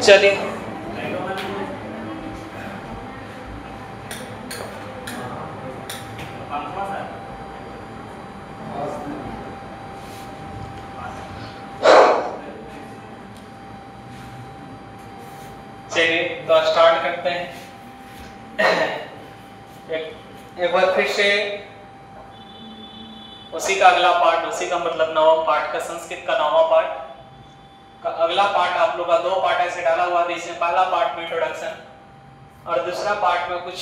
चलिए तो स्टार्ट करते हैं। एक बार फिर से उसी का अगला पार्ट, उसी का मतलब 9वां पार्ट का, संस्कृत का 9वां पार्ट का अगला पार्ट आप लोग का 2 पार्ट ऐसे डाला हुआ था। इसमें पहला पार्ट में इंट्रोडक्शन और दूसरा पार्ट में कुछ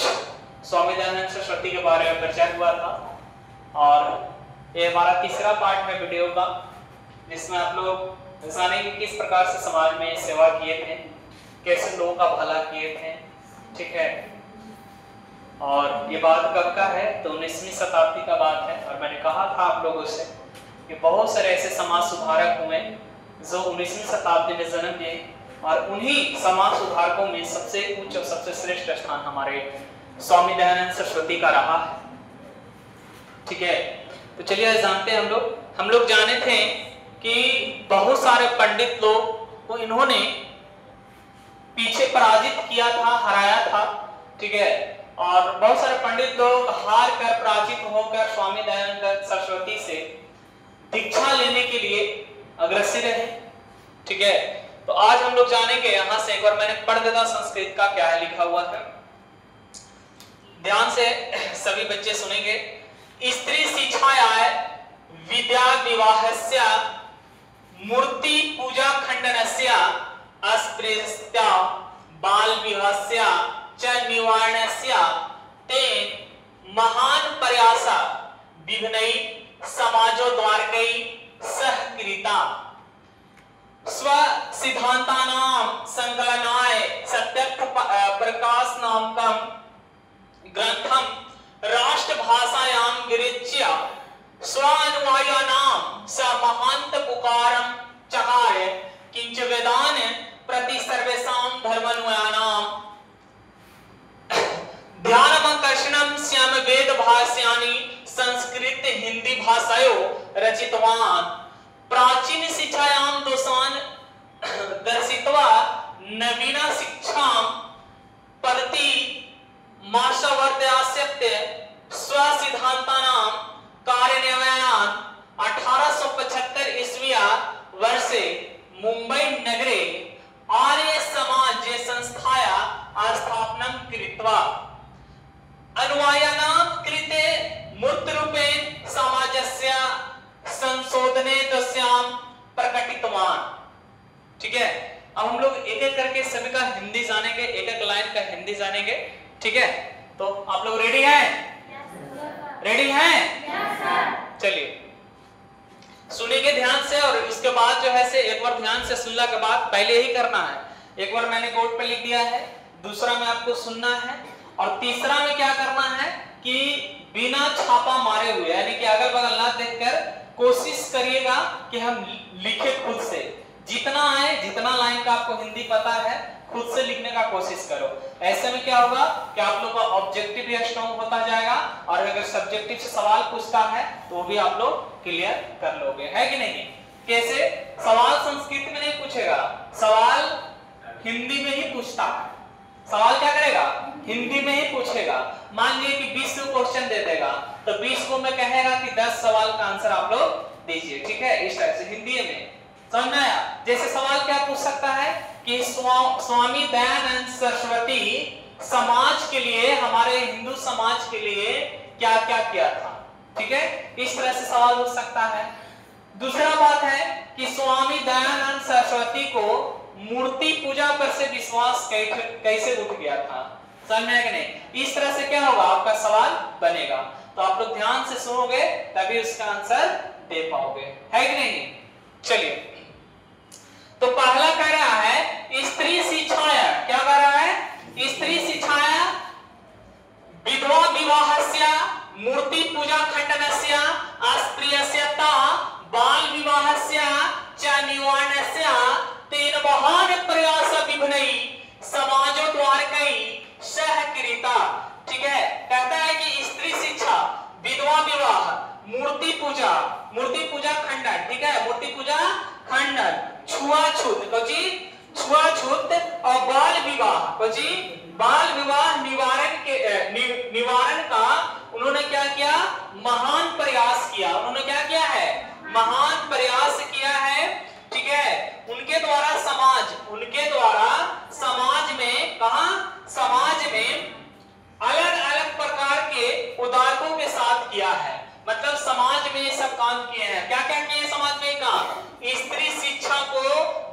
स्वामी दयानंद सरस्वती के बारे में प्रचार हुआ था। और ये हमारा तीसरा पार्ट है वीडियो का, जिसमें आप लोग जानेंगे किस प्रकार से समाज में सेवा किए थे, कैसे लोगों का भला किए थे। ठीक है, और ये बात कब का है तो 19वीं शताब्दी का बात है। और मैंने कहा था आप लोगों से कि बहुत सारे ऐसे समाज सुधारक हुए जो 19वीं शताब्दी में जन्म लिए, और उन्हीं समाज सुधारकों में सबसे उच्च और सबसे श्रेष्ठ स्थान हमारे स्वामी दयानंद सरस्वती का रहा है। ठीक है, तो चलिए जानते हैं हम लोग जाने थे कि बहुत सारे पंडित लोग को इन्होंने पीछे पराजित किया था, हराया था। ठीक है, और बहुत सारे पंडित लोग हार कर, पराजित होकर स्वामी दयानंद सरस्वती से दीक्षा लेने के लिए अग्रसर रहे। ठीक है, तो आज हम लोग जानेंगे यहां से, एक बार मैंने पढ़ देता संस्कृत का क्या है लिखा हुआ है, ध्यान से सभी बच्चे सुनेंगे। स्त्री शिक्षायाय विद्या विवाहस्य मूर्ति पूजा खंडनस्य अस्पृश्यता बाल विवाहस्य च निवारणस्य तेन महान प्रयासा विभिन्नै समाजोद्वारकै सहकृता स्व सिद्धांतानां संकलनाय सत्यर्थ प्रकाश नामकं ग्रंथं राष्ट्रभाषायां विरच्य स्वानुयायिनां स महान्त पुकारं चकार किंच वेदान प्रति सर्वेषां धर्मानुयायिनां ध्यानमाकर्षणं श्याम वेद भाष्यानि संस्कृत हिंदी भाषायो रचितवान् प्राचीन शिक्षायां दोषान् दर्शित्वा नवीन शिक्षां प्रति मार्शवर्त्यास्यते स्वसिद्धान्तानां कार्यान्वयनान् 1875 ईस्वीया वर्षे मुंबई नगरे आर्य समाज संस्थाया स्थापनं कृत्वा अनुयायिनां कृते मूर्तरूपेण समाजस्य संशोधने दस्यां प्रकटितवान्। ठीक है, अब हम लोग एक एक करके सभी का हिंदी जानेंगे, एक एक लाइन का हिंदी जानेंगे। ठीक है, तो आप लोग रेडी हैं? रेडी हैं? चलिए सुनेंगे ध्यान से, और इसके बाद जो है से एक बार ध्यान से सुनने के बाद पहले ही करना है, एक बार मैंने बोर्ड पे लिख दिया है, दूसरा में आपको सुनना है, और तीसरा में क्या करना है कि बिना छापा मारे हुए, यानी कि अगल बगल ना देखकर कोशिश करिएगा कि हम लिखे खुद से, जितना आए, जितना लाइन का आपको हिंदी पता है खुद से लिखने का कोशिश करो। ऐसे में क्या होगा कि आप लोग का ऑब्जेक्टिव भी स्ट्रांग होता जाएगा, और अगर सब्जेक्टिव से सवाल पूछता है तो वो भी आप लोग क्लियर कर लोगे, है कि नहीं? कैसे? सवाल संस्कृत में नहीं पूछेगा, सवाल हिंदी में ही पूछता है। सवाल क्या करेगा? हिंदी में ही पूछेगा। मान लीजिए कि 20 क्वेश्चन दे देगा तो 20 को मैं कहेगा कि 10 सवाल का आंसर आप लोग दीजिए। ठीक है, इस टाइप से हिंदी में समझ आया? जैसे सवाल क्या पूछ सकता है कि स्वामी दयानंद सरस्वती समाज के लिए, हमारे हिंदू समाज के लिए क्या क्या किया था। ठीक है, इस तरह से सवाल हो सकता है। दूसरा बात है कि स्वामी दयानंद सरस्वती को मूर्ति पूजा पर से विश्वास कैसे उठ गया था, समझ में आया कि नहीं? इस तरह से क्या होगा, आपका सवाल बनेगा। तो आप लोग ध्यान से सुनोगे तभी उसका आंसर दे पाओगे, है कि नहीं? चलिए, तो पहला कह रहा है स्त्री शिक्षाया, क्या कह रहा है? स्त्री शिक्षाया विधवा विवाहस्य मूर्ति पूजा खंडनस्य अस्पृश्यता बाल विवाहस्य च निवारणस्य तेन महान प्रयास विभिन्नै समाजोद्वारकै सहकृता। ठीक है, कहता है कि स्त्री शिक्षा, विधवा विवाह, मूर्ति पूजा खंडन, ठीक है, मूर्ति पूजा खंडन, छुआछूत, छुआछूत बाल विवाह को जी बाल विवाह निवारण का उन्होंने क्या किया, महान प्रयास किया। उन्होंने क्या किया है, महान प्रयास किया है। ठीक है, उनके द्वारा समाज में कहा, समाज में अलग अलग प्रकार के उदारकों के साथ किया है। मतलब समाज में ये सब काम किए हैं। क्या क्या किए समाज में काम, स्त्री शिक्षा को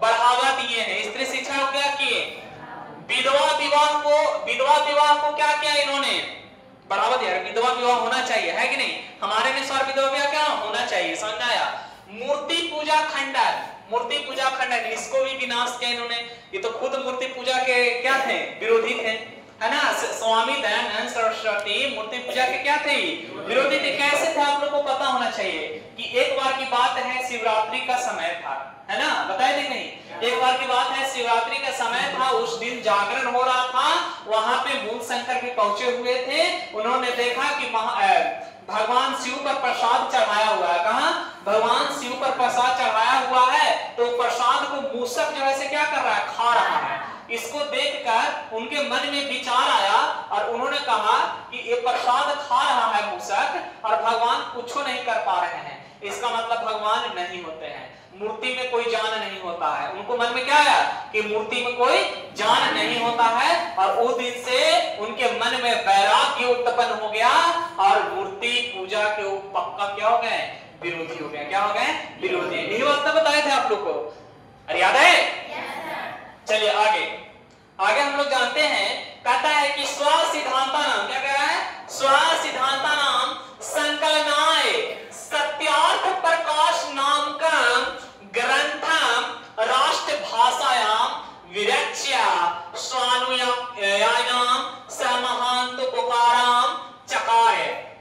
बढ़ावा दिए हैं। स्त्री शिक्षा को क्या किए, विधवा विवाह को क्या किया इन्होंने, बढ़ावा दिया। विधवा विवाह होना चाहिए, है कि नहीं, हमारे अनुसार विधवा विवाह क्या होना चाहिए, समझ आया। मूर्ति पूजा खंडन, इसको भी विनाश किया इन्होंने। ये तो खुद मूर्ति पूजा के क्या थे, विरोधी थे, है ना। स्वामी दयानंद सरस्वती मूर्ति पूजा के क्या थे, विरोधी थे। कैसे थे आप लोग को पता होना चाहिए कि एक बार की बात है, शिवरात्रि का समय था, है ना, बताए थे नहीं। एक बार की बात है, शिवरात्रि का समय था, उस दिन जागरण हो रहा था। वहां पे मूल शंकर भी पहुंचे हुए थे। उन्होंने देखा कि भगवान शिव पर प्रसाद चढ़ाया हुआ है। कहां, भगवान शिव पर प्रसाद चढ़ाया हुआ है, तो प्रसाद को मूसक जो है क्या कर रहा है, खा रहा है। इसको देखकर उनके मन में विचार आया और उन्होंने कहा कि ये प्रसाद खा रहा है मूसक और भगवान कुछ नहीं कर पा रहे हैं, इसका मतलब भगवान नहीं होते हैं, मूर्ति में कोई जान नहीं होता है। उनको मन में क्या आया कि मूर्ति में कोई जान नहीं होता है, और उस दिन से उनके मन में वैराग्य उत्पन्न हो गया और मूर्ति पूजा के पक्का क्या हो गए, विरोधी हो गए। क्या हो गए, विरोधी। यही बात बताए थे आप लोग को, अरे याद है। चलिए आगे हम लोग जानते हैं, कहता है कि स्व सिद्धांता नाम, क्या कह रहा है, स्व सिद्धांता नाम संकलनाय सत्यार्थ प्रकाश नाम का ग्रंथम राष्ट्र भाषायाम विरच्य स्वानुयायनाम समहांत पुकाराम चकार।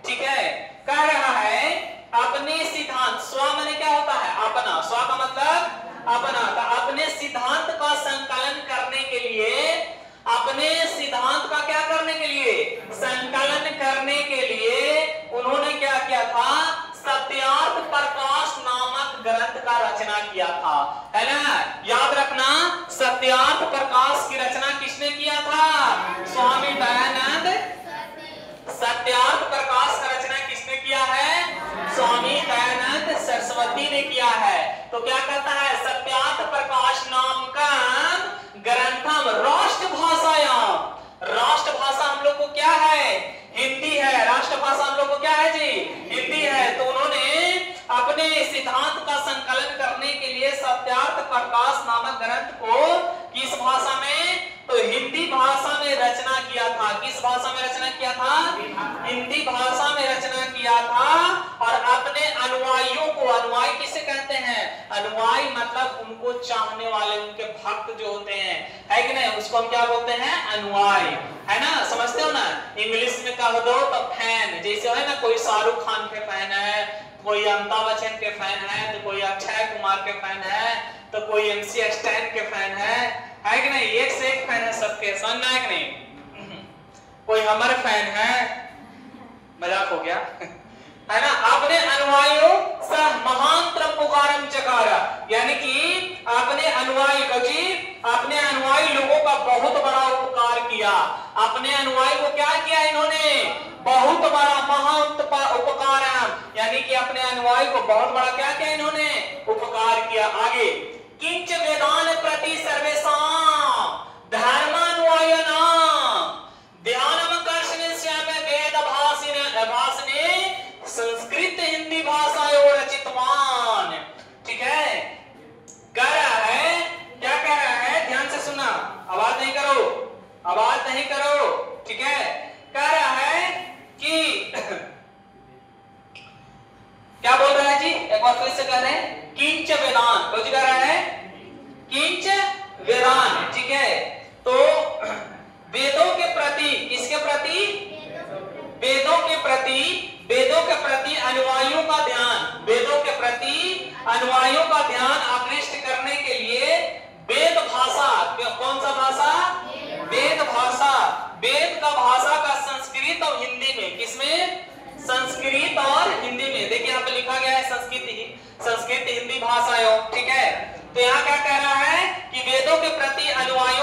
ठीक है, कह रहा है अपने सिद्धांत, स्व माने क्या होता है, अपना, स्व का मतलब अपना, अपने सिद्धांत का संकलन करने के लिए, अपने सिद्धांत का क्या करने के लिए, संकलन करने के लिए उन्होंने क्या किया था, सत्यार्थ प्रकाश नामक ग्रंथ का रचना किया था, है ना। याद रखना, सत्यार्थ प्रकाश की रचना किसने किया था, स्वामी दयानंद। सत्यार्थ प्रकाश का रचना किसने किया है, स्वामी दयानंद सरस्वती ने किया है। तो क्या कहता है, सत्यार्थ प्रकाश नाम का ग्रंथम राष्ट्रभाषायाम, राष्ट्रभाषा हम लोग को क्या है, हिंदी है। राष्ट्रभाषा हम लोग को क्या है जी, हिंदी है। तो उन्होंने अपने सिद्धांत का संकलन करने के लिए सत्यार्थ प्रकाश नामक ग्रंथ को किस भाषा में, तो हिंदी भाषा में रचना किया था। किस भाषा में रचना किया था, हिंदी भाषा में रचना किया था। और अपने अनुयायियों को, अनुयायी किसे कहते हैं, अनुयायी मतलब उनको चाहने वाले, उनके भक्त जो होते हैं, है कि नहीं, उसको हम क्या बोलते हैं, अनुयायी, है ना। समझते हो ना, इंग्लिश में कह दो तो फैन, जैसे है ना, कोई शाहरुख खान के फैन है, कोई अमिताभ बच्चन के फैन है, तो कोई अक्षय कुमार के फैन है, तो कोई MC स्टैन के फैन है कि नहीं, एक से एक फैन है सबके, समझना है कि नहीं। कोई हमारे फैन है, मजाक हो गया, है ना। अपने अनुयायियों सह महांत्र पुकारम चकारा, यानी कि अपने अनुयायी को जी, अपने अनुयायी लोगों का बहुत बड़ा उपकार किया। अपने अनुयायी को क्या किया इन्होंने, बहुत बड़ा उपकार, यानी कि अपने अनुयायी को बहुत बड़ा क्या किया इन्होंने, उपकार किया। आगे, किंच वेदान प्रति सर्वेषां धर्मानुयायिनां ध्यानम कर्षणस्याम वेद भाषणे संस्कृत हिंदी भाषायों रचितवान। ठीक है, कह रहा है, क्या कह रहा है, ध्यान से सुना, आवाज नहीं करो, आवाज नहीं करो। ठीक है, कह रहा है कि क्या बोल रहा है जी, एक बार फिर से कह रहे हैं, किंच वेदान, कुछ कह रहा है, किंच वेदान। ठीक है, तो वेदों के प्रति, किसके प्रति, वेदों के प्रति, वेदों के प्रति अनुयायियों का ध्यान, वेदों के प्रति अनुयायियों का ध्यान आकृष्ट करने के लिए वेद भाषा, कौन सा भाषा, वेद भाषा, वेद का भाषा का संस्कृत और हिंदी में, किसमें, संस्कृत और हिंदी में। देखिए यहाँ पे लिखा गया है संस्कृत हिंदी भाषाओं। ठीक है, तो यहाँ क्या कह रहा है कि वेदों के प्रति अनुयायी